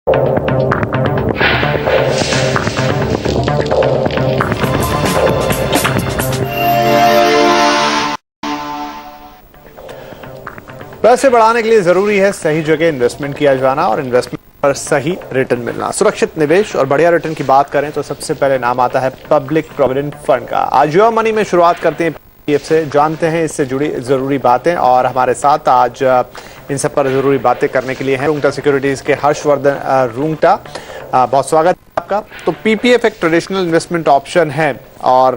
पैसे बढ़ाने के लिए जरूरी है सही जगह इन्वेस्टमेंट किया जाना और इन्वेस्टमेंट पर सही रिटर्न मिलना। सुरक्षित निवेश और बढ़िया रिटर्न की बात करें तो सबसे पहले नाम आता है पब्लिक प्रोविडेंट फंड का। आज योर मनी में शुरुआत करते हैं पीपीएफ से, जानते हैं इससे जुड़ी जरूरी बातें। और हमारे साथ आज इन सब पर जरूरी बातें करने के लिए हैं रुंगटा सिक्योरिटीज के हर्षवर्धन रुंगटा। बहुत स्वागत है आपका। तो पीपीएफ एक ट्रेडिशनल इन्वेस्टमेंट ऑप्शन है और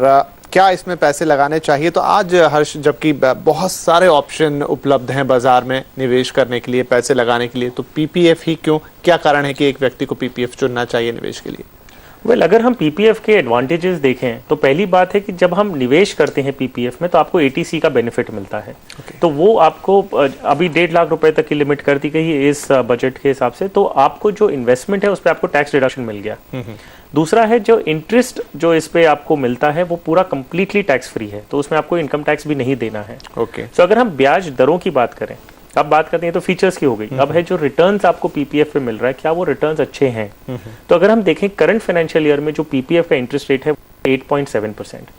क्या इसमें पैसे लगाने चाहिए? तो आज हर्ष, जबकि बहुत सारे ऑप्शन उपलब्ध हैं बाजार में निवेश करने के लिए, पैसे लगाने के लिए, तो पीपीएफ ही क्यों? क्या कारण है कि एक व्यक्ति को पीपीएफ चुनना चाहिए निवेश के लिए? अगर हम पीपीएफ के एडवांटेजेस देखें तो पहली बात है कि जब हम निवेश करते हैं पीपीएफ में तो आपको एटीसी का बेनिफिट मिलता है। तो वो आपको अभी 1.5 लाख रुपए तक की लिमिट कर दी गई है इस बजट के हिसाब से। तो आपको जो इन्वेस्टमेंट है उस पर आपको टैक्स डिडक्शन मिल गया। दूसरा है जो इंटरेस्ट जो इस पे आपको मिलता है वो पूरा कंप्लीटली टैक्स फ्री है, तो उसमें आपको इनकम टैक्स भी नहीं देना है। तो अगर हम ब्याज दरों की बात करें, अब बात करते हैं तो फीचर्स की हो गई। अब है जो रिटर्न्स आपको पीपीएफ पे मिल रहा है, क्या वो रिटर्न्स अच्छे हैं? तो अगर हम देखें करंट फाइनेंशियल ईयर में जो पीपीएफ का इंटरेस्ट रेट है 8.7%।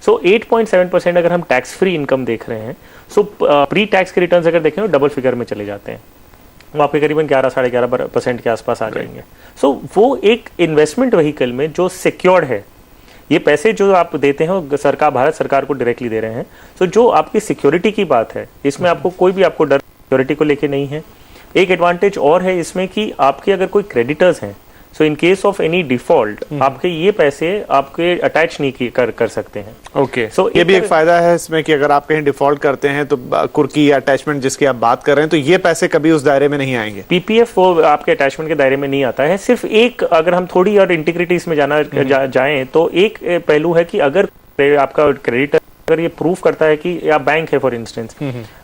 सो 8.7% अगर हम टैक्स फ्री इनकम देख रहे हैं, सो प्री टैक्स के रिटर्न्स अगर देखें तो डबल फिगर में चले जाते हैं, वो आपके करीबन 11-11.5% के आसपास आ जाएंगे। सो वो एक इन्वेस्टमेंट व्हीकल में जो सिक्योर्ड है, ये पैसे जो आप देते हैं सरकार, भारत सरकार को डायरेक्टली दे रहे हैं। सो जो आपकी सिक्योरिटी की बात है, इसमें आपको कोई भी आपको डर सिक्योरिटी को लेके नहीं है। एक एडवांटेज और है इसमें कि आपके अगर कोई क्रेडिटर्स हैं, so in case of any default आपके ये पैसे आपके अटैच नहीं कर सकते हैं। ओके, सो ये भी एक फायदा है इसमें कि अगर आप कहीं डिफॉल्ट करते हैं तो कुर्की या अटैचमेंट जिसकी आप बात कर रहे हैं, तो ये पैसे कभी उस दायरे में नहीं आएंगे। पीपीएफ वो आपके अटैचमेंट के दायरे में नहीं आता है। सिर्फ एक, अगर हम थोड़ी और इंटीग्रिटी इसमें जाएं तो एक पहलू है कि अगर आपका क्रेडिटर अगर ये प्रूफ करता है कि या बैंक है फॉर इंस्टेंस,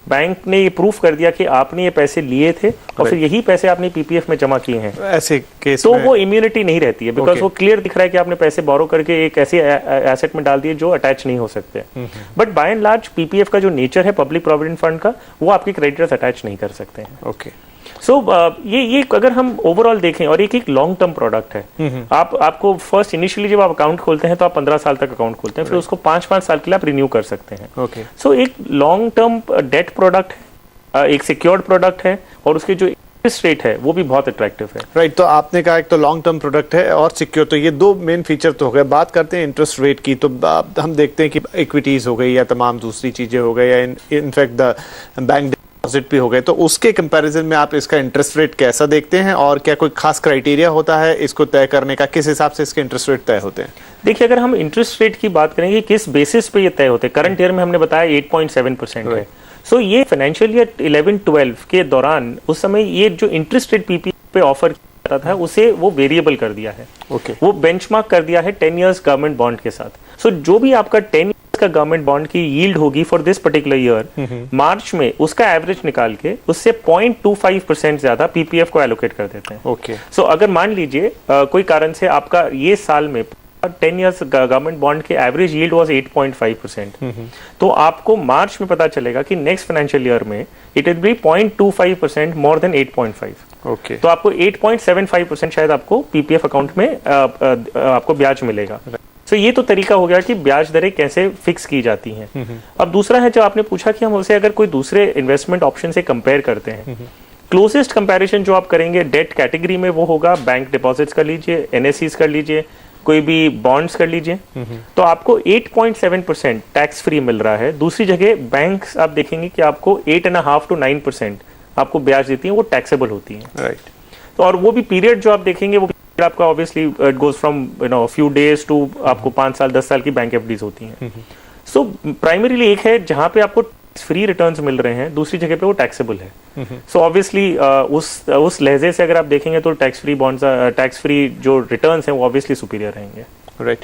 बैंक ने ये प्रूफ कर दिया कि आपने ये पैसे लिए थे और फिर यही पैसे आपने पीपीएफ में जमा किए हैं, ऐसे केस तो वो इम्यूनिटी नहीं रहती है, बिकॉज वो क्लियर दिख रहा है कि आपने पैसे बोरो करके एक ऐसे एसेट में डाल दिए जो अटैच नहीं हो सकते। But by and large PPF का जो नेचर है पब्लिक प्रोविडेंट फंड का, वो आपके क्रेडिटर्स अटैच नहीं कर सकते हैं। ओके, सो ये अगर हम ओवरऑल देखें, और एक लॉन्ग टर्म प्रोडक्ट है। आपको फर्स्ट इनिशियली जब आप अकाउंट खोलते हैं तो आप 15 साल तक अकाउंट खोलते हैं, फिर उसको 5-5 साल के लिए आप रिन्यू कर सकते हैं। ओके, सो एक लॉन्ग टर्म डेट प्रोडक्ट है, एक सिक्योर्ड प्रोडक्ट है, और उसके जो इंटरेस्ट रेट है वो भी बहुत अट्रैक्टिव है। राइट, तो आपने कहा एक तो लॉन्ग टर्म प्रोडक्ट है और सिक्योर, तो ये दो मेन फीचर तो हो गए। बात करते हैं इंटरेस्ट रेट की, तो हम देखते हैं कि इक्विटीज हो गई या तमाम दूसरी चीजें हो गई या इनफैक्ट द बैंक डिपॉजिट भी हो गए, तो उसके कंपैरिजन में आप इसका इंटरेस्ट रेट कैसा देखते हैं और क्या कोई खास क्राइटेरिया होता है इसको तय करने का? किस हिसाब से इसके इंटरेस्ट रेट तय होते हैं? देखिए, अगर हम इंटरेस्ट रेट की बात करेंगे किस बेसिस पे ये तय होते हैं, करंट ईयर में हमने बताया 8.7% है। सो ये फाइनेंशियल ईयर 11-12 के दौरान उस समय ये जो इंटरेस्ट रेट पीपीएफ पे ऑफर किया जाता था उसे वो वेरिएबल कर दिया है। वो बेंचमार्क कर दिया है 10 इयर्स गवर्नमेंट बॉन्ड के साथ। सो जो भी आपका 10 का गवर्नमेंट बॉन्ड की यील्ड होगी फॉर दिस पर्टिकुलर ईयर, मार्च में उसका एवरेज निकाल के उससे 0.25% ज्यादा पीपीएफ को एलोकेट कर देते हैं। ओके, सो अगर मान लीजिए कोई कारण से आपका ये साल में 10 इयर्स गवर्नमेंट बॉन्ड के एवरेज यील्ड वाज 8.5%, तो आपको मार्च में पता चलेगा कि नेक्स्ट फाइनेंशियल ईयर में it will be 0.25% more than 8.5। Okay, तो आपको 8.75% शायद आपको पीपीएफ अकाउंट में आपको ब्याज मिलेगा। तो ये तो तरीका हो गया कि ब्याज दरें कैसे फिक्स की जाती हैं। अब दूसरा है जो आपने पूछा कि हम उसे अगर कोई दूसरे इन्वेस्टमेंट ऑप्शन से कंपेयर करते हैं, क्लोजेस्ट कंपैरिजन जो आप करेंगे डेट कैटेगरी में वो होगा बैंक डिपॉजिट्स कर लीजिए, एनएससीज कर लीजिए, कोई भी बॉन्ड्स कर लीजिए, तो आपको 8.7% टैक्स फ्री मिल रहा है। दूसरी जगह बैंक्स आप देखेंगे कि आपको 8.5 to 9% आपको ब्याज देती हैं, वो टैक्सेबल होती हैं। राइट, तो और वो भी पीरियड जो आप देखेंगे वो आपका obviously it goes from few days to आपको 5 साल 10 साल की बैंक एफडीज होती हैं। सो प्राइमरीली एक है जहां पे आपको फ्री रिटर्न्स मिल रहे हैं, दूसरी जगह पे वो टैक्सेबल है। सो ऑब्वियसली उस लहजे से अगर आप देखेंगे तो tax free bonds, tax free जो रिटर्न्स हैं वो ऑब्वियसली सुपीरियर रहेंगे। राइट,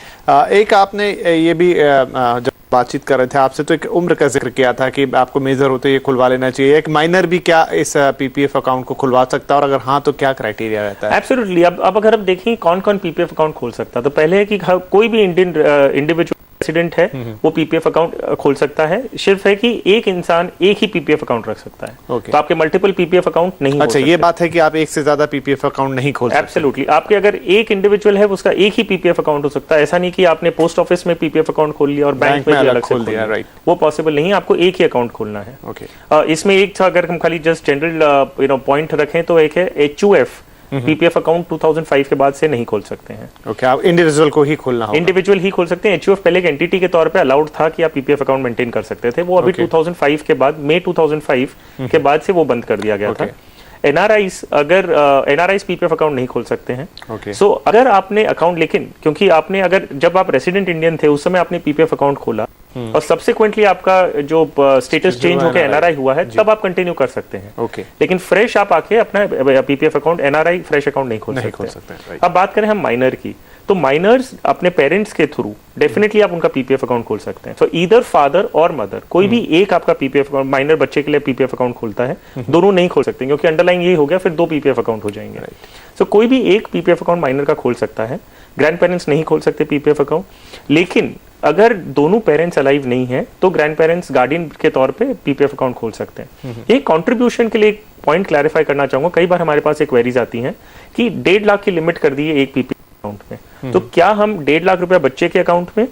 एक आपने ये भी जब बातचीत कर रहे थे आपसे तो एक उम्र का जिक्र किया था कि आपको मेजर होते ये खुलवा लेना चाहिए। एक माइनर भी क्या इस पीपीएफ अकाउंट को खुलवा सकता है और अगर हाँ तो क्या क्राइटेरिया रहता है? एब्सोल्युटली। अब अगर आप देखें कौन कौन पीपीएफ अकाउंट खोल सकता है, तो पहले है कि कोई भी इंडियन इंडिविजुअल रेसिडेंट है वो पीपीएफ अकाउंट खोल सकता है। सिर्फ है कि एक इंसान एक ही पीपीएफ अकाउंट रख सकता है। Okay. तो आपके मल्टीपल पीपीएफ अकाउंट नहीं अच्छा, ये बात है कि आप एक से ज्यादा पीपीएफ अकाउंट नहीं खोल सकते। एब्सोल्युटली। आपके अगर एक इंडिविजुअल है उसका एक ही पीपीएफ अकाउंट हो सकता है। ऐसा नहीं कि आपने पोस्ट ऑफिस में पीपीएफ अकाउंट खोल लिया और बैंक में अलग खोल दिया। राइट, वो पॉसिबल नहीं है, आपको एक ही अकाउंट खोलना है। ओके। इसमें एक था, अगर हम खाली जस्ट जनरल पॉइंट रखें तो एक है एचयूएफ पीपीएफ अकाउंट 2005 के बाद से नहीं खोल सकते हैं। ओके, आप इंडिविजुअल को ही खोलना होगा। इंडिविजुअल ही खोल सकते हैं। एचयूएफ पहले एक एंटिटी के तौर पे अलाउड था कि आप पीपीएफ अकाउंट मेंटेन कर सकते थे। वो अभी 2005 के बाद, मई 2005 के बाद से वो बंद कर दिया गया था। एनआरआईज अगर एनआरआईज पीपीएफ अकाउंट नहीं खोल सकते हैं। सो अगर आपने अकाउंट, लेकिन क्योंकि आपने अगर जब आप रेसिडेंट इंडियन थे उस समय आपने पीपीएफ अकाउंट खोला और सब्सिक्वेंटली आपका जो स्टेटस चेंज होकर एनआरआई हुआ है तब आप कंटिन्यू कर सकते हैं। लेकिन फ्रेश आप आके अपना PPF account, NRI fresh account नहीं खोल सकते। अब बात करें हम माइनर की, तो माइनर्स अपने पेरेंट्स के थ्रू डेफिनेटली आप उनका पीपीएफ अकाउंट खोल सकते हैं। सो ईदर फादर और मदर, कोई भी एक आपका पीपीएफ अकाउंट, माइनर बच्चे के लिए पीपीएफ अकाउंट खोलता है, दोनों नहीं खोल सकते क्योंकि अंडरलाइन यही हो गया, फिर 2 पीपीएफ अकाउंट हो जाएंगे। सो कोई भी एक पीपीएफ अकाउंट माइनर का खोल सकता है। ग्रैंड पेरेंट्स नहीं खोल सकते पीपीएफ अकाउंट। लेकिन अगर दोनों पेरेंट्स अलाइव नहीं है तो ग्रैंड पेरेंट्स गार्डियन के तौर पे पीपीएफ अकाउंट खोल सकते हैं। ये कंट्रीब्यूशन के लिए एक पॉइंट क्लैरिफाई करना चाहूंगा। कई बार हमारे पास एक क्वेरीज आती हैं कि 1.5 लाख की लिमिट कर दी है एक पीपीएफ अकाउंट में, तो क्या हम 1.5 लाख रुपया बच्चे के अकाउंट में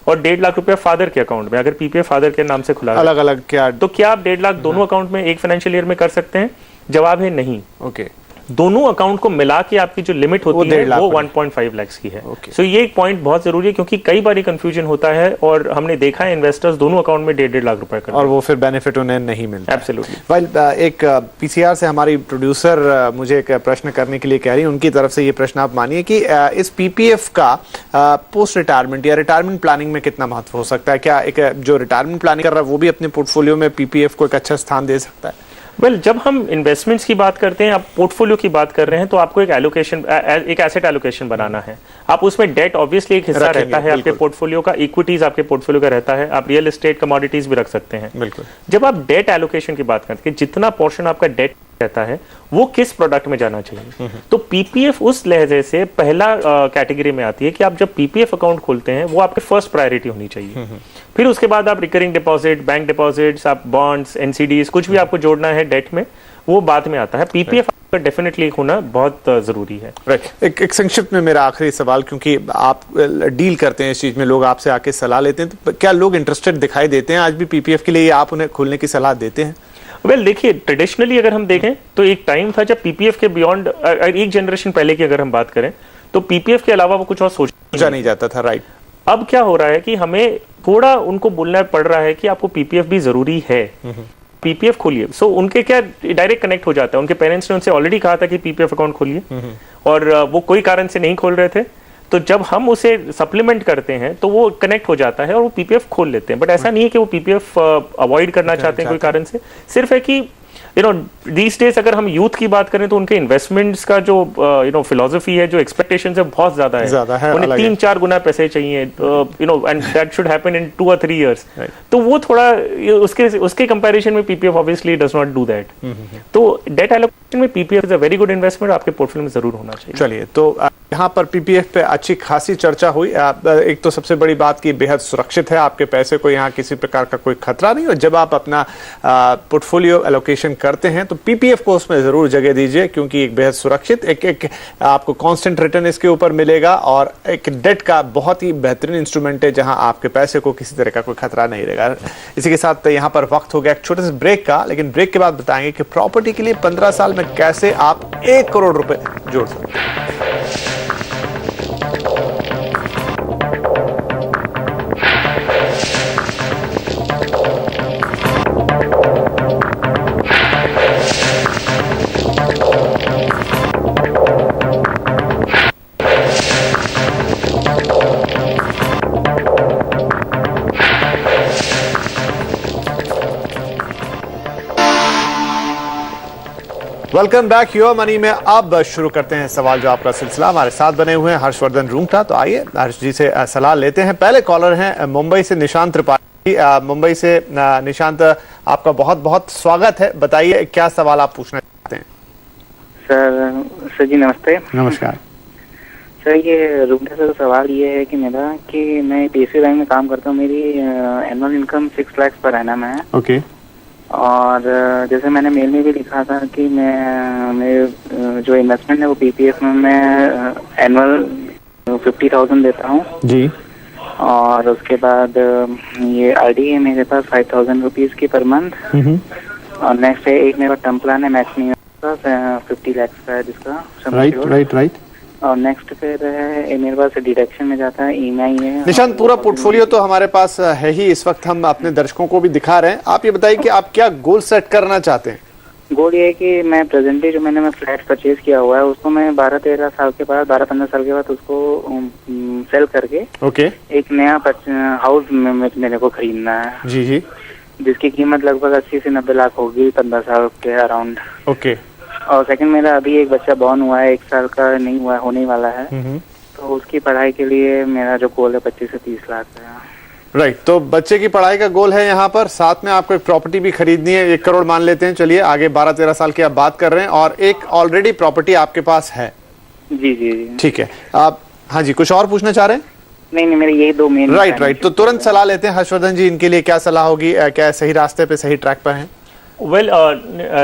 और 1.5 लाख रुपया फादर के अकाउंट में, अगर पीपीएफ फादर के नाम से खुला अलग अलग क्या, तो क्या आप 1.5 लाख दोनों अकाउंट में एक फाइनेंशियल ईयर में कर सकते हैं? जवाब है नहीं। ओके। दोनों अकाउंट को मिला के आपकी जो लिमिट होती है वो 1.5 लाख की है। सो ये एक पॉइंट बहुत जरूरी है क्योंकि कई बार कंफ्यूजन होता है और हमने देखा है इन्वेस्टर्स दोनों अकाउंट में 1.5 लाख रुपए करते हैं और वो फिर बेनिफिट उन्हें नहीं मिलता। एब्सोल्युटली। वेल, एक पीसीआर से हमारी प्रोड्यूसर मुझे एक प्रश्न करने के लिए कह रही है, उनकी तरफ से ये प्रश्न आप मानिए कि इस पीपीएफ का पोस्ट रिटायरमेंट या रिटायरमेंट प्लानिंग में कितना महत्व हो सकता है? क्या एक जो रिटायरमेंट प्लानिंग कर रहा है वो भी अपने पोर्टफोलियो में पीपीएफ को एक अच्छा स्थान दे सकता है? जब हम इन्वेस्टमेंट्स की बात करते हैं, आप पोर्टफोलियो की बात कर रहे हैं, तो आपको एक एलोकेशन, एक एसेट एलोकेशन बनाना है। आप उसमें डेट ऑब्वियसली एक हिस्सा रहता है आपके पोर्टफोलियो का, इक्विटीज आपके पोर्टफोलियो का रहता है, आप रियल एस्टेट कमोडिटीज भी रख सकते हैं। बिल्कुल। जब आप डेट एलोकेशन की बात करते हैं, जितना पोर्शन आपका डेट रहता है वो किस प्रोडक्ट में जाना चाहिए, तो पीपीएफ उस लहजे से पहला कैटेगरी में आती है कि आप जब पीपीएफ अकाउंट खोलते हैं वो आपके फर्स्ट प्रायोरिटी होनी चाहिए। फिर उसके बाद आप रिकरिंग डिपॉजिट, बैंक डिपॉजिट्स, आप बॉन्ड्स, एनसीडीज, कुछ भी आपको जोड़ना है डेट में, वो बाद में आता है। पीपीएफ का डेफिनेटली होना बहुत जरूरी है। एक संक्षिप्त में मेरा आखिरी सवाल, क्योंकि आप डील करते हैं इस चीज में, लोग आपसे आके सलाह लेते हैं, तो क्या लोग इंटरेस्टेड दिखाई देते हैं आज भी पीपीएफ के लिए? आप उन्हें खोलने की सलाह देते हैं? देखिए, ट्रेडिशनली अगर हम देखें तो एक टाइम था जब पीपीएफ के बियॉन्ड, एक जनरेशन पहले की अगर हम बात करें तो पीपीएफ के अलावा वो कुछ और सोचा नहीं जाता था। राइट। अब क्या हो रहा है कि हमें थोड़ा उनको बोलना पड़ रहा है कि आपको पीपीएफ भी जरूरी है, पीपीएफ खोलिए। सो उनके क्या डायरेक्ट कनेक्ट हो जाता है, उनके पेरेंट्स ने उनसे ऑलरेडी कहा था कि पीपीएफ अकाउंट खोलिए और वो कोई कारण से नहीं खोल रहे थे, तो जब हम उसे सप्लीमेंट करते हैं तो वो कनेक्ट हो जाता है और वो पीपीएफ खोल लेते हैं। बट ऐसा नहीं है कि वो पीपीएफ अवॉइड करना चाहते हैं कोई कारण से, सिर्फ है कि दीस डेज अगर हम यूथ की बात करें तो उनके इन्वेस्टमेंट्स का जो फिलॉसफी है, जो एक्सपेक्टेशंस है, बहुत ज्यादा है। उन्हें 3-4 गुना पैसे चाहिए, and that should happen in 2 or 3 years। तो वो थोड़ा उसके कंपैरिजन में PPF obviously does not do that. तो डेट एलोकेशन में PPF is a very good investment, आपके पोर्टफोलियो में जरूर होना चाहिए। चलिए, तो यहाँ पर पीपीएफ पे अच्छी खासी चर्चा हुई। एक तो सबसे बड़ी बात की बेहद सुरक्षित है, आपके पैसे को यहाँ किसी प्रकार का कोई खतरा नहीं, और जब आप अपना पोर्टफोलियो एलोकेशन करते हैं तो पीपीएफ को उसमें जरूर जगह दीजिए, क्योंकि एक बेहद सुरक्षित एक आपको कांस्टेंट रिटर्न इसके ऊपर मिलेगा और एक डेट का बहुत ही बेहतरीन इंस्ट्रूमेंट है जहां आपके पैसे को किसी तरह का कोई खतरा नहीं रहेगा। इसी के साथ यहाँ पर वक्त हो गया एक छोटे से ब्रेक का, लेकिन ब्रेक के बाद बताएंगे कि प्रॉपर्टी के लिए 15 साल में कैसे आप 1 करोड़ रुपए जोड़ सकते हैं। वेलकम बैक योर मनी में अब शुरू करते हैं सवाल जवाब का सिलसिला। हमारे साथ बने हुए हैं हर्षवर्धन रूंगटा, तो आइए हर्ष जी से सलाह लेते हैं। पहले कॉलर हैं मुंबई से निशांत त्रिपाठी। मुंबई से निशांत, आपका बहुत बहुत स्वागत है। बताइए क्या सवाल आप पूछना चाहते हैं? सर जी नमस्ते। नमस्कार। सर ये रुकने सर सवाल ये है कि मेरा कि मैं PSU बैंक में काम करता हूँ। मेरी annual income 6 lakh per annum है। ओके। और जैसे मैंने मेल में भी लिखा था कि मैं जो इन्वेस्टमेंट है वो PPF में मैं एनुअल 50,000 देता हूँ जी। और उसके बाद ये RD है मेरे पास 5,000 रुपीज़ की पर मंथ। और नेक्स्ट है एक मेरा टर्म प्लान है मैक्स 50 लाख का है जिसका राइट। और नेक्स्ट फिर है मेरे पास डिडक्शन में जाता है EMI है। निशांत, पूरा पोर्टफोलियो तो हमारे पास है ही, इस वक्त हम अपने दर्शकों को भी दिखा रहे हैं। आप ये बताइए कि आप क्या गोल सेट करना चाहते हैं? गोल ये है कि मैं प्रेजेंटली जो मैंने फ्लैट परचेज किया हुआ है उसको मैं 12-13 साल के बाद 12-15 साल के बाद उसको सेल करके ओके। एक नया हाउस मेरे को खरीदना है जी। जिसकी कीमत लगभग 80 से 90 लाख होगी 15 साल के अराउंड। ओके। और सेकंड मेरा अभी एक बच्चा बॉर्न हुआ है, 1 साल का नहीं हुआ, होने वाला है। तो उसकी पढ़ाई के लिए मेरा जो गोल है 25 से 30 लाख है। राइट। तो बच्चे की पढ़ाई का गोल है यहाँ पर, साथ में आपको एक प्रॉपर्टी भी खरीदनी है, 1 करोड़ मान लेते हैं। चलिए आगे 12-13 साल की आप बात कर रहे हैं और एक ऑलरेडी प्रॉपर्टी आपके पास है। जी। ठीक है। आप हाँ जी, कुछ और पूछना चाह रहे हैं? नहीं, मेरे यही 2 मेन। राइट। तो तुरंत सलाह लेते हैं हर्षवर्धन जी, इनके लिए क्या सलाह होगी? क्या सही रास्ते पे, सही ट्रैक पर हैं? वेल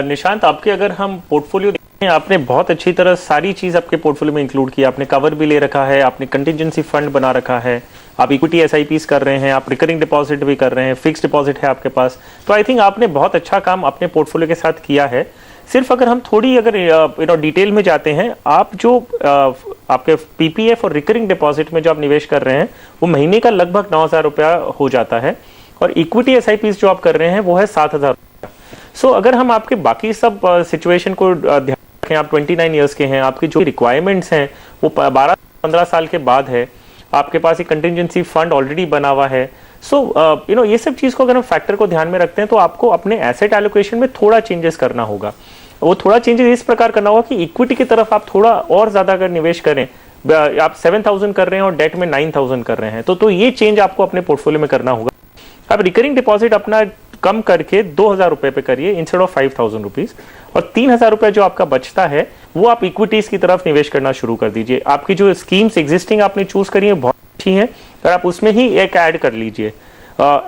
निशांत, आपके अगर हम पोर्टफोलियो देखें, आपने बहुत अच्छी तरह सारी चीज आपके पोर्टफोलियो में इंक्लूड की। आपने कवर भी ले रखा है, आपने कंटिजेंसी फंड बना रखा है, आप इक्विटी SIPs कर रहे हैं, आप रिकरिंग डिपॉजिट भी कर रहे हैं, फिक्स डिपॉजिट है आपके पास। तो आई थिंक आपने बहुत अच्छा काम अपने पोर्टफोलियो के साथ किया है। सिर्फ अगर हम थोड़ी अगर डिटेल में जाते हैं, आप जो आपके PPF और रिकरिंग डिपॉजिट में जो आप निवेश कर रहे हैं वो महीने का लगभग 9,000 रुपया हो जाता है और इक्विटी SIPs जो आप कर रहे हैं वो है 7,000 रुपया। सो अगर हम आपके बाकी सब सिचुएशन को ध्यान रखें, आप 29 ईयर्स के हैं, आपकी जो रिक्वायरमेंट्स हैं वो 12-15 साल के बाद है, आपके पास एक कंटिजेंसी फंड ऑलरेडी बना हुआ है। सो ये सब चीज को अगर हम फैक्टर को ध्यान में रखते हैं तो आपको अपने एसेट एलोकेशन में थोड़ा चेंजेस करना होगा। वो थोड़ा चेंजेस इस प्रकार करना होगा कि इक्विटी की तरफ आप थोड़ा और ज्यादा अगर निवेश करें, आप 7,000 कर रहे हैं और डेट में 9,000 कर रहे हैं, तो ये चेंज आपको अपने पोर्टफोलियो में करना होगा। आप रिकरिंग डिपॉजिट अपना कम करके 2,000 रुपए पे करिए इंस्टेड ऑफ 5,000 रुपीज, और 3,000 रुपए जो आपका बचता है वो आप इक्विटीज की तरफ निवेश करना शुरू कर दीजिए। आपकी जो स्कीम्स एग्जिस्टिंग आपने चूज करी है बहुत अच्छी हैं, और आप उसमें ही एक ऐड कर लीजिए।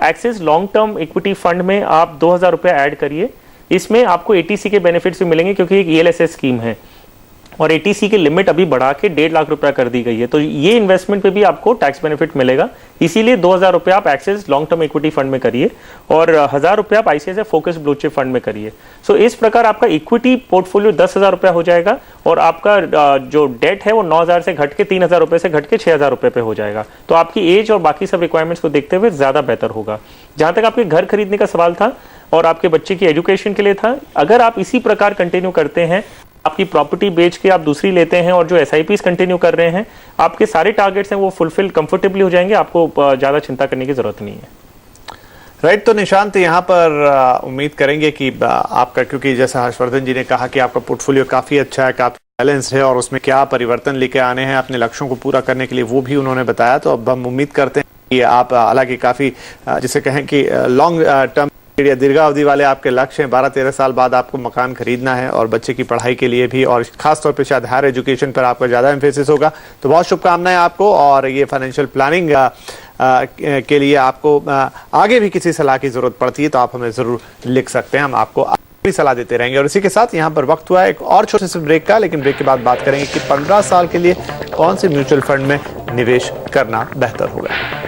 Axis long term equity fund में आप 2,000 रुपए ऐड करिए। इसमें आपको ATC के बेनिफिट्स भी मिलेंगे क्योंकि एक ELSS स्कीम है और ATC की लिमिट अभी बढ़ा के 1.5 लाख रुपया कर दी गई है, तो ये इन्वेस्टमेंट पे भी आपको टैक्स बेनिफिट मिलेगा। इसीलिए 2,000 रुपया आप axis long term equity fund में करिए और 1,000 रुपया आप ICICI focus blue chip fund में करिए। सो इस प्रकार आपका इक्विटी पोर्टफोलियो 10,000 रुपया हो जाएगा और आपका जो डेट है वो 9,000 से घट के 3,000 रुपये से घट के 6,000 रुपये पे हो जाएगा। तो आपकी एज और बाकी सब रिक्वायरमेंट्स को देखते हुए ज्यादा बेहतर होगा। जहां तक आपके घर खरीदने का सवाल था और आपके बच्चे की एजुकेशन के लिए था, अगर आप इसी प्रकार कंटिन्यू करते हैं, आपकी प्रॉपर्टी बेच के आप दूसरी लेते हैं और जो SIPs कंटिन्यू कर रहे हैं, आपके सारे टारगेट्स हैं वो फुलफिल कंफर्टेबली हो जाएंगे, आपको ज्यादा चिंता करने की जरूरत नहीं है। राइट। तो निशांत, यहाँ पर उम्मीद करेंगे कि आपका, क्योंकि जैसा हर्षवर्धन जी ने कहा कि आपका पोर्टफोलियो काफी अच्छा है, काफी बैलेंस है और उसमें क्या परिवर्तन लेके आने हैं अपने लक्ष्यों को पूरा करने के लिए, वो भी उन्होंने बताया। तो अब हम उम्मीद करते हैं कि आप, हालांकि काफी जिसे कहें कि लॉन्ग टर्म या दीर्घावधि वाले आपके लक्ष्य हैं, 12-13 साल बाद आपको मकान खरीदना है और बच्चे की पढ़ाई के लिए भी, और खासतौर पे शायद हायर एजुकेशन पर आपका ज्यादा एम्फेसिस होगा। तो बहुत शुभकामनाएं आपको, और ये फाइनेंशियल प्लानिंग के लिए आपको आगे भी किसी सलाह की जरूरत पड़ती है तो आप हमें जरूर लिख सकते हैं, हम आपको भी सलाह देते रहेंगे। और इसी के साथ यहाँ पर वक्त हुआ है एक और छोटे से ब्रेक का, लेकिन ब्रेक के बाद बात करेंगे कि 15 साल के लिए कौन से म्यूचुअल फंड में निवेश करना बेहतर होगा।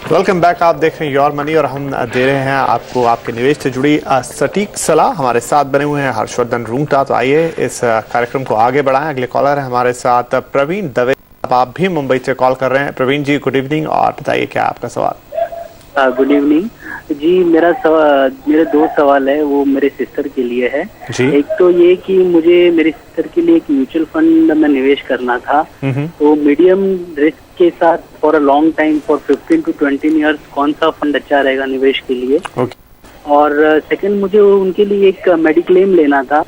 Welcome back. आप देख रहे हैं योर मनी और हम दे रहे हैं आपको आपके निवेश से जुड़ी सटीक सलाह। हमारे साथ बने हुए हैं हर्षवर्धन रूंगटा। तो आइए इस कार्यक्रम को आगे बढ़ाएं। अगले कॉलर है हमारे साथ प्रवीण दवे। आप भी मुंबई से कॉल कर रहे हैं। प्रवीण जी, गुड इवनिंग, और बताइए क्या आपका सवाल। गुड इवनिंग जी। मेरे 2 सवाल है, वो मेरे सिस्टर के लिए है जी। एक तो ये कि मुझे मेरी सिस्टर के लिए एक म्यूचुअल फंड में निवेश करना था, तो मीडियम रिस्क के साथ for a long time, for 15 to 20 years, कौन सा फंड अच्छा रहेगा निवेश के लिए। और सेकंड, मुझे उनके लिए एक मेडिक्लेम लेना था,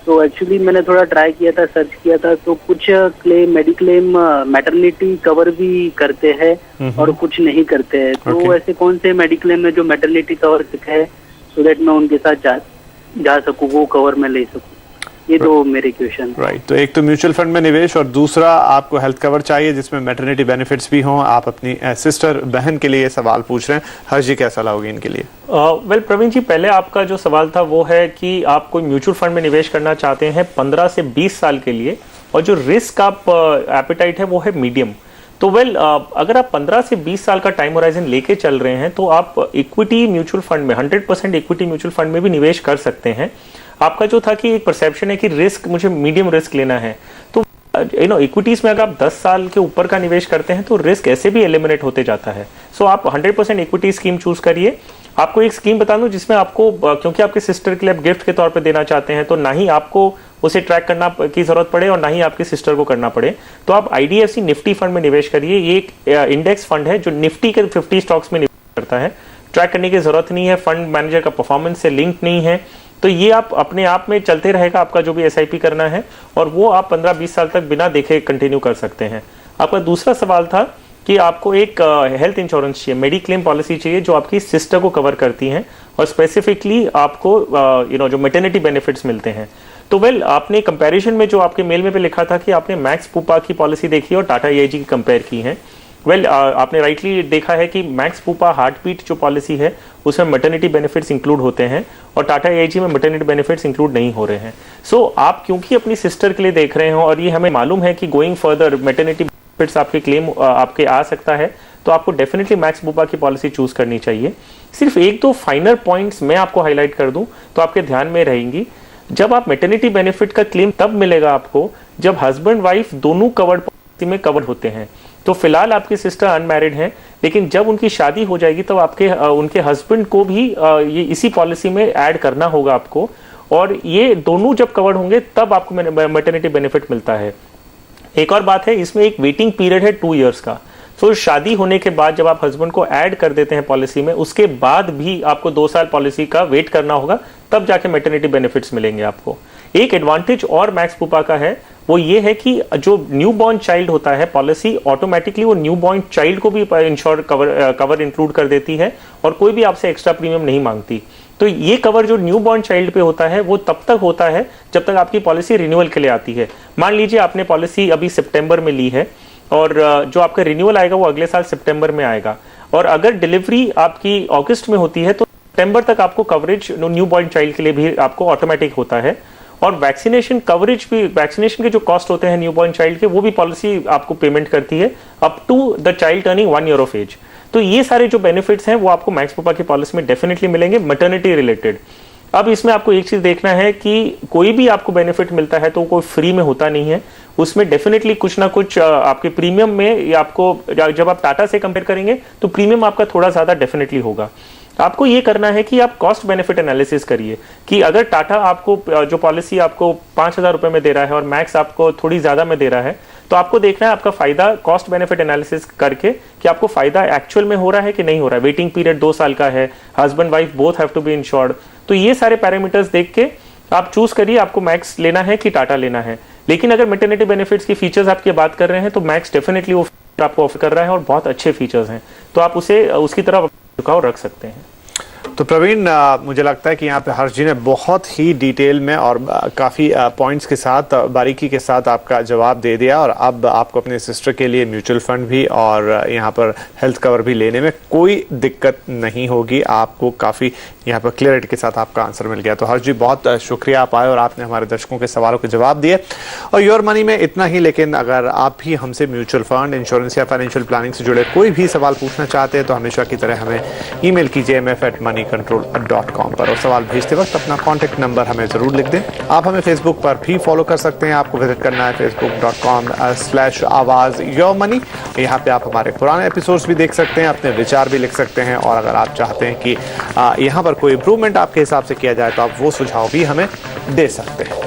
तो एक्चुअली मैंने थोड़ा ट्राई किया था, सर्च किया था, तो कुछ क्लेम मेडिक्लेम मैटरनिटी कवर भी करते हैं और कुछ नहीं करते हैं। तो ऐसे कौन से मेडिक्लेम है जो मैटरनिटी कवर करते हैं, सो दैट मैं उनके साथ जा सकूँ, वो कवर मैं ले सकूँ? ये दो मेरे क्वेश्चन। राइट, तो एक तो म्यूचुअल फंड में निवेश और दूसरा आपको हेल्थ कवर चाहिए जिसमें मैटरनिटी बेनिफिट्स भी हों। आप अपनी सिस्टर बहन के लिए सवाल पूछ रहे हैं। हर्ष जी, क्या सलाह होगी इनके लिए? वेल प्रवीण जी, पहले आपका जो सवाल था वो है कि आप कोई म्यूचुअल फंड में निवेश करना चाहते हैं 15 से 20 साल के लिए, और जो रिस्क आप एपेटाइट है वो है मीडियम। तो अगर आप 15 से 20 साल का टाइम होराइजन लेके चल रहे हैं तो आप इक्विटी म्यूचुअल फंड में 100% इक्विटी म्यूचुअल फंड में भी निवेश कर सकते हैं। आपका जो था कि एक परसेप्शन है कि रिस्क, मुझे मीडियम रिस्क लेना है, तो इक्विटीज में अगर आप 10 साल के ऊपर का निवेश करते हैं तो रिस्क ऐसे भी एलिमिनेट होते जाता है। सो आप 100% इक्विटी स्कीम चूज करिए। आपको एक स्कीम बता दूं जिसमें आपको, क्योंकि आपके सिस्टर के लिए आप गिफ्ट के तौर पे देना चाहते हैं, तो ना ही आपको उसे ट्रैक करना की जरूरत पड़े और ना ही आपकी सिस्टर को करना पड़े, तो आप IDFC निफ्टी फंड में निवेश करिए। ये एक इंडेक्स फंड है जो निफ्टी के 50 स्टॉक्स में निवेश करता है। ट्रैक करने की जरूरत नहीं है, फंड मैनेजर का परफॉर्मेंस से लिंक नहीं है, तो ये आप अपने आप में चलते रहेगा आपका जो भी SIP करना है, और वो आप 15-20 साल तक बिना देखे कंटिन्यू कर सकते हैं। आपका दूसरा सवाल था कि आपको एक हेल्थ इंश्योरेंस चाहिए, मेडिक्लेम पॉलिसी चाहिए जो आपकी सिस्टर को कवर करती है और स्पेसिफिकली आपको जो मैटरनिटी बेनिफिट्स मिलते हैं। तो आपने कंपैरिजन में जो आपके मेल में पे लिखा था कि आपने मैक्स पुपा की पॉलिसी देखी और टाटा AIG की कंपेयर की है। आपने राइटली देखा है कि मैक्स पुपा हार्टबीट जो पॉलिसी है उसमें मैटरनिटी बेनिफिट्स इंक्लूड होते हैं और टाटा AIG में मैटरनिटी बेनिफिट्स इंक्लूड नहीं हो रहे हैं। सो आप क्योंकि अपनी सिस्टर के लिए देख रहे हो और ये हमें मालूम है कि गोइंग फर्दर मैटरनिटी बेनिफिट्स आपके क्लेम आपके आ सकता है, तो आपको डेफिनेटली मैक्स पुपा की पॉलिसी चूज करनी चाहिए। सिर्फ एक दो फाइनल पॉइंट्स मैं आपको हाईलाइट कर दूं तो आपके ध्यान में रहेंगी। जब आप मैटरनिटी बेनिफिट का क्लेम तब मिलेगा आपको जब हस्बैंड वाइफ दोनों कवर्ड पॉलिसी में कवर होते हैं। तो फिलहाल आपकी सिस्टर अनमैरिड हैं, लेकिन जब उनकी शादी हो जाएगी तब उनके हस्बैंड को भी ये इसी पॉलिसी में ऐड करना होगा आपको, और ये दोनों जब कवर्ड होंगे तब आपको मैटरनिटी बेनिफिट मिलता है। एक और बात है, इसमें एक वेटिंग पीरियड है 2 इयर्स का। तो शादी होने के बाद जब आप हस्बैंड को ऐड कर देते हैं पॉलिसी में, उसके बाद भी आपको 2 साल पॉलिसी का वेट करना होगा, तब जाके मैटरनिटी बेनिफिट्स मिलेंगे आपको। एक एडवांटेज और मैक्स पुपा का है, वो ये है कि जो न्यू बॉर्न चाइल्ड होता है, पॉलिसी ऑटोमेटिकली वो न्यू बॉर्न चाइल्ड को भी इंश्योर कवर इंक्लूड कर देती है और कोई भी आपसे एक्स्ट्रा प्रीमियम नहीं मांगती। तो ये कवर जो न्यू बॉर्न चाइल्ड पे होता है वो तब तक होता है जब तक आपकी पॉलिसी रिन्यूअल के लिए आती है। मान लीजिए आपने पॉलिसी अभी सितंबर में ली है और जो आपका रिन्यूअल आएगा वो अगले साल सितंबर में आएगा, और अगर डिलीवरी आपकी अगस्त में होती है तो सितंबर तक आपको कवरेज न्यू बॉर्न चाइल्ड के लिए भी आपको ऑटोमेटिक होता है। और वैक्सीनेशन कवरेज भी, वैक्सीनेशन के जो कॉस्ट होते हैं न्यू बॉर्न चाइल्ड के, वो भी पॉलिसी आपको पेमेंट करती है up to the child turning 1 year of age. तो ये सारे जो बेनिफिट्स हैं वो आपको मैक्स पुपा की पॉलिसी में डेफिनेटली मिलेंगे मैटरनिटी रिलेटेड। अब इसमें आपको एक चीज देखना है कि कोई भी आपको बेनिफिट मिलता है तो कोई फ्री में होता नहीं है, उसमें डेफिनेटली कुछ ना कुछ आपके प्रीमियम में, या आपको जब आप टाटा से कंपेयर करेंगे तो प्रीमियम आपका थोड़ा ज्यादा डेफिनेटली होगा। आपको ये करना है कि आप कॉस्ट बेनिफिट एनालिसिस करिए कि अगर टाटा आपको जो पॉलिसी आपको 5,000 रुपए में दे रहा है और मैक्स आपको थोड़ी ज्यादा में दे रहा है, तो आपको देखना है आपका फायदा कॉस्ट बेनिफिट एनालिसिस करके कि आपको फायदा एक्चुअल में हो रहा है कि नहीं हो रहा है। वेटिंग पीरियड 2 साल का है, husband wife both have to be insured, तो ये सारे पैरामीटर्स देख के आप चूज करिए आपको मैक्स लेना है कि टाटा लेना है। लेकिन अगर मैटरनिटी बेनिफिट्स की फीचर्स आपकी बात कर रहे हैं तो मैक्स डेफिनेटली वो आपको ऑफर कर रहा है और बहुत अच्छे फीचर्स हैं, तो आप उसे उसकी तरफ झुकाव रख सकते हैं। तो प्रवीण, मुझे लगता है कि यहाँ पे हर्ष जी ने बहुत ही डिटेल में और काफ़ी पॉइंट्स के साथ, बारीकी के साथ आपका जवाब दे दिया, और अब आपको अपने सिस्टर के लिए म्यूचुअल फंड भी और यहाँ पर हेल्थ कवर भी लेने में कोई दिक्कत नहीं होगी। आपको काफ़ी यहाँ पर क्लियरिटी के साथ आपका आंसर मिल गया। तो हर्ष जी, बहुत शुक्रिया आप आए और आपने हमारे दर्शकों के सवालों के जवाब दिए। और योर मनी में इतना ही, लेकिन अगर आप भी हमसे म्यूचुअल फंड, इंश्योरेंस या फाइनेंशियल प्लानिंग से जुड़े कोई भी सवाल पूछना चाहते हैं तो हमेशा की तरह हमें ईमेल कीजिए mf@moneycontrol.com पर, और सवाल भेजते वक्त अपना कॉन्टैक्ट नंबर हमें जरूर लिख दें। आप हमें फेसबुक पर भी फॉलो कर सकते हैं। आपको विजिट करना है facebook.com/आवाज़-योर-मनी। यहाँ पे आप हमारे पुराने एपिसोड्स भी देख सकते हैं, अपने विचार भी लिख सकते हैं, और अगर आप चाहते हैं कि यहाँ पर कोई इंप्रूवमेंट आपके हिसाब से किया जाए तो आप वो सुझाव भी हमें दे सकते हैं।